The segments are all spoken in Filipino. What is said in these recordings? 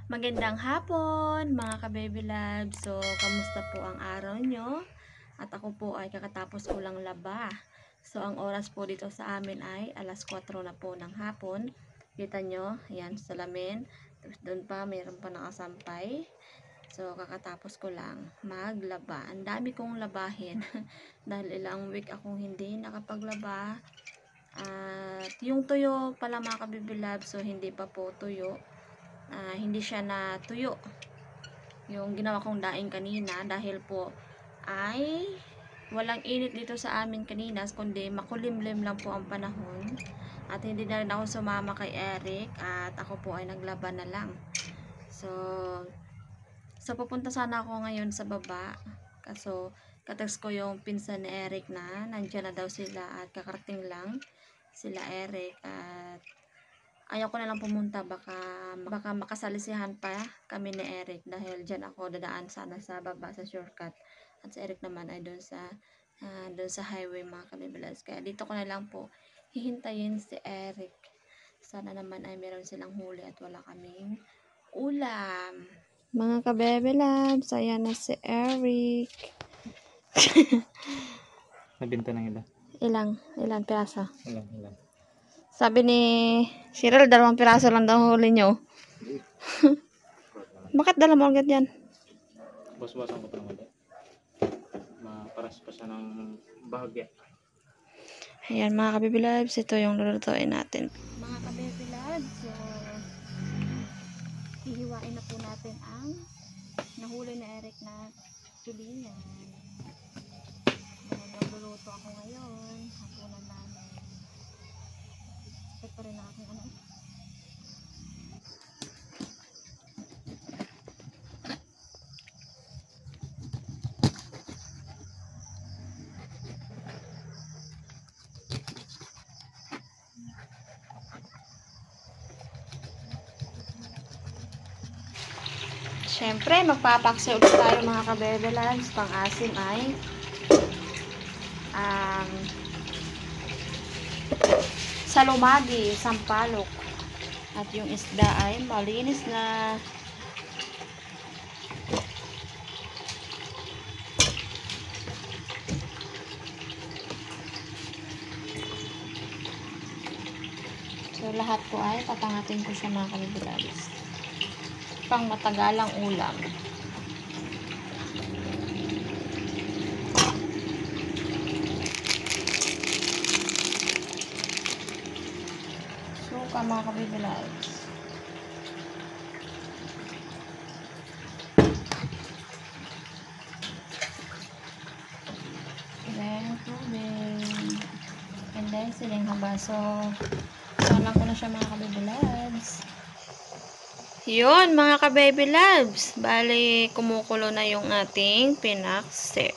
Magandang hapon mga ka-baby love. So, kamusta po ang araw nyo? At ako po ay kakatapos ko lang laba. So, ang oras po dito sa amin ay alas 4 na po ng hapon. Kita nyo, yan, salamin. Tapos doon pa, mayroon pa nakasampay. So, kakatapos ko lang maglaba. Ang dami kong labahin. Dahil ilang week akong hindi nakapaglaba. At yung tuyo pala mga ka-baby love, so hindi pa po tuyo. Hindi siya natuyo yung ginawa kong daing kanina dahil po ay walang init dito sa amin kanina kundi makulimlim lang po ang panahon at hindi na rin ako sumama kay Eric at ako po ay naglaban na lang. So pupunta sana ako ngayon sa baba, kaso katext ko yung pinsan ni Eric na nandiyan na daw sila at kakarating lang sila Eric at ayaw ko na lang pumunta, baka makasalisihan pa kami ni Eric dahil dyan ako dadaan sana sa baba sa shortcut at si Eric naman ay doon sa highway mga kabibilas, kaya dito ko na lang po hihintayin si Eric. Sana naman ay meron silang huli at wala kaming ulam. Mga kabebilabs, ayan na si Eric. Nabenta ng ilan? Ilang piraso? Ilan? Sabi ni Cyril, 2 piraso lang daw huli nyo. Bakit dala mo agad yan? Bas-basan ko pa ng ulit. Maparas pa siya ng bahagya. Ayan mga ka-baby loves, ito yung lulutuin natin. Mga ka-baby loves, so hihiwain na po natin ang nahuli na Eric na tulingan. Ayan, nagluluto ako ngayon. Hapunan namin. Ito rin ang aking ano. Siyempre, magpapaksi ulit tayo mga ka-baby loves. Pang-asim ay salumagi, sampalok. At yung isda ay malinis na. So, lahat po ay papangatin ko sa mga kalibuladis. Pang matagalang ulam. Suka mga kalibuladis. Then, tubig. And then, siling habaso. Salang ko na siya mga ka-baby loves. Yun mga ka-baby loves. Bali, kumukulo na yung ating pinaksew.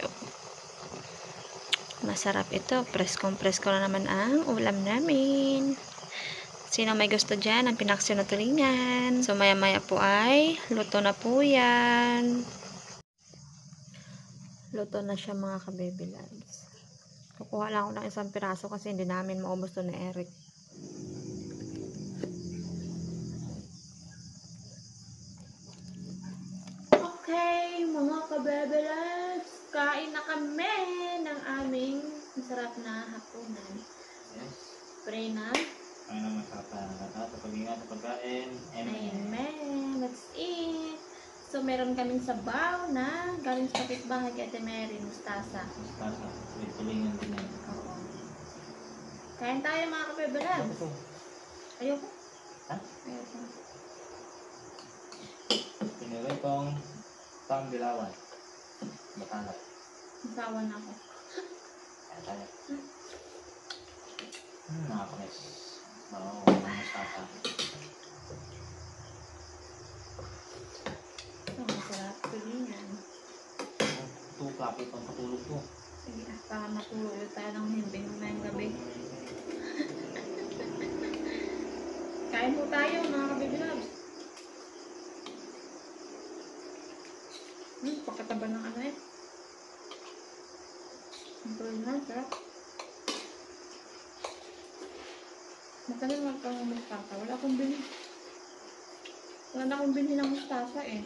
Masarap ito. Presko na naman ang ulam namin. Sino may gusto dyan ang pinaksew na tulingan? So, maya-maya po ay luto na po yan. Luto na siya mga ka-baby loves. Kukuha lang ako ng isang piraso kasi hindi namin maubos to na Eric. Okay, mga ka-bebelets, kain na kami ng aming masarap na hapunan. Yes. Pray na. Ay na masarap na sa pag-ingat sa pagkain. Amen. Let's eat. So, meron kaming sabaw na galing sa kapitbahay kay Ate Mary, mustasa. Mustasa. With tulingan din yan. Oo. Kain tayo mga ka-bebelets. Ayoko. Ha? Ayoko. Pinili kong pangbilawan. Batangat. Masawa na ako. Kaya tayo. Nakakamiss. Oo, mustasa. Ito, masarap. Tulingan. Kapit ang patulog ko. Sige, para matulog ulit tayo ng himbing ngayong gabi. Kain po tayo mga ka-baby loves. Pakataba ng ano eh. Ang tuloy, sarap. Matagal magpangumustasa. Wala akong bili. Wala na akong bilhin ng mustasa eh.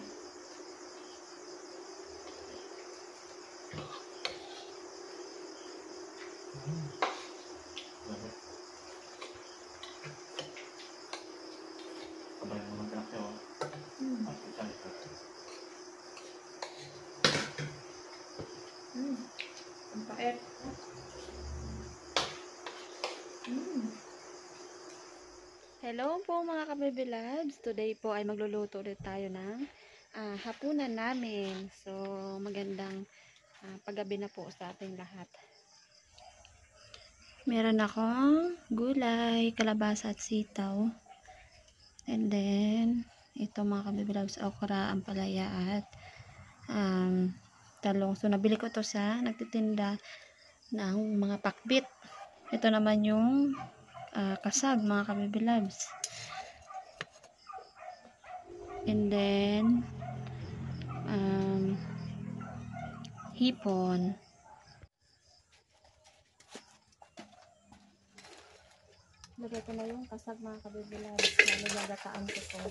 Kabayan naman ka na kayo. Mm. Ang pait. Hello po mga ka-baby loves. Today po ay magluluto ulit tayo ng hapunan namin. So, magandang paggabi na po sa ating lahat. Meron akong gulay, kalabasa at sitaw. And then, ito mga ka-baby loves, okra, ampalaya at talong. So, nabili ko to sa nagtitinda ng mga pakbit. Ito naman yung kasag mga ka-baby loves. And then, hipon. Lagay ko na yung kasag mga ka-baby loves. Nalagataan ko to.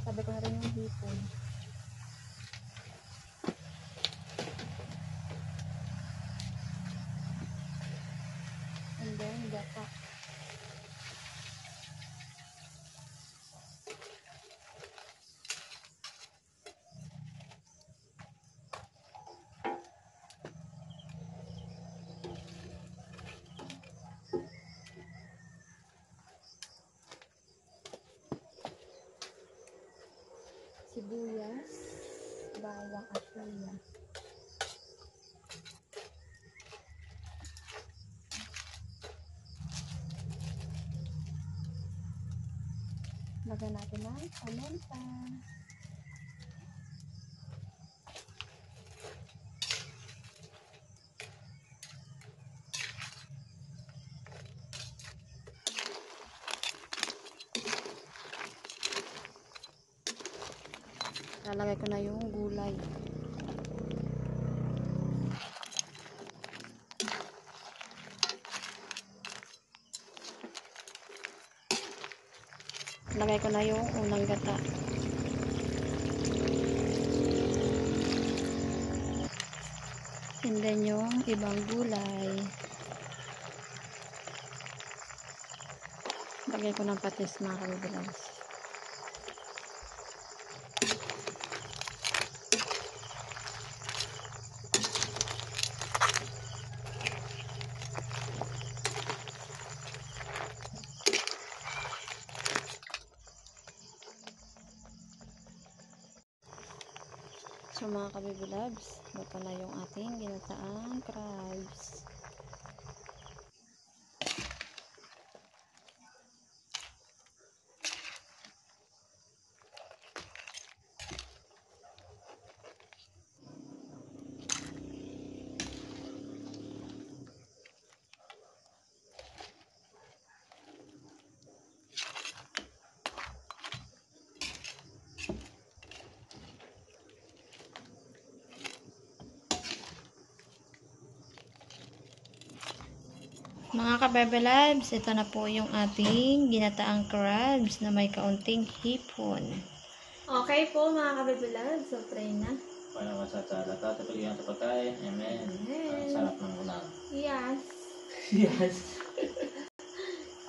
Sabi ko na rin yung hipon. And then, gata. Sibuyas, bawang at luya. Lagyan natin ng paminta. Lalagay ko na yung gulay. Lagay ko na yung unang gata. And then yung ibang gulay. Lagay ko ng patis mga ka-baby loves. So mga ka-baby loves, luto na yung ating ginataang crabs. Mga ka-baby loves, ito na po yung ating ginataang crabs na may kaunting hipon. Okay po mga ka-baby loves, so try na. Paano ka sa lata sa pagiging sa pagkain? Amen. Ang sarap ng ulam. Yes. Yes.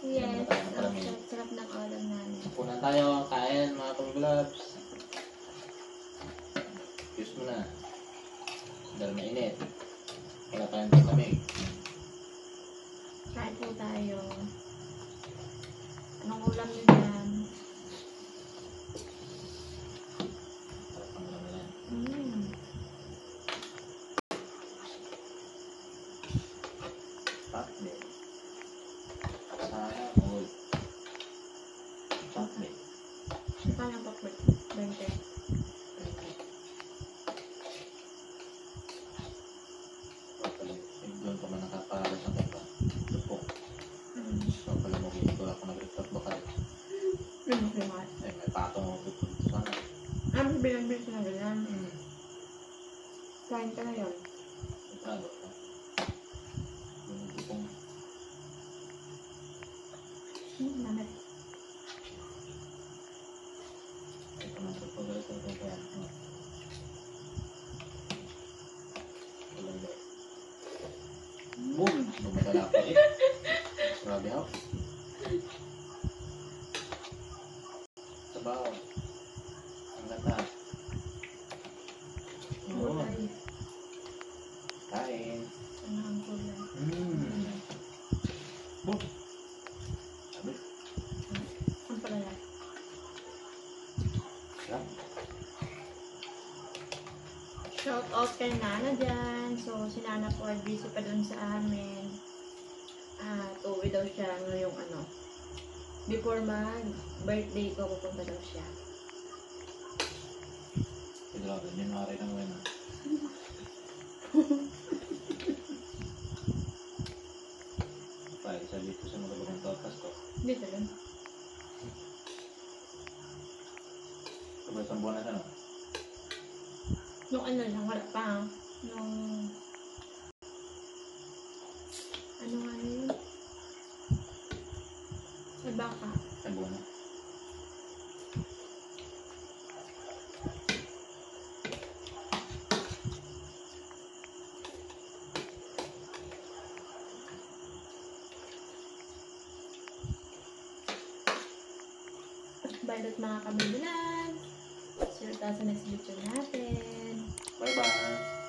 Yes. Ano tayo ng Ang sarap ng ulam namin. Punan tayo, kain mga pag-gloves. Excuse mo na. Dahil mainit. Wala tayong tatamig. Kain po tayo. Anong ulam nyo dyan? Sarap ng ulam na yan. Pakbe. Sayang all. Pakbe. Paano pa po? 20. Doon pa man nakaparos ng iba. Tupok. So pala mo ginagawa ako nag-report bakal. masingat. Eh, may patong ako dito sana. Bilang-bilang na ganyan. Kain ka na yun. Ano ka? Yung tipong Namit. ito na sa pagalit ng kaya. Walang ba? Boom! Bumatala pa eh. Grabe ako. Sabaw. Ang gata. Oo. Kulay. Kain. Ano ang kulay? Boom! Sabi. Ang palaya. Sarap. Shout out kay Nana dyan. So, si Nana po ay busy pa dun sa amin. Uwi daw siya ngayong ano. Before mag-birthday ko, pupunta daw siya. Grabe, may mari lang wala. Pahit sa dito sa magabagong tapas ko. Dito lang. Sabay sa buwan na sana. Nung ano lang, wala pa. Nung... Ano nga na yun? Sa baka. Sa buwan na. Bye mga kabibilan. See you sa next video natin. Bye-bye!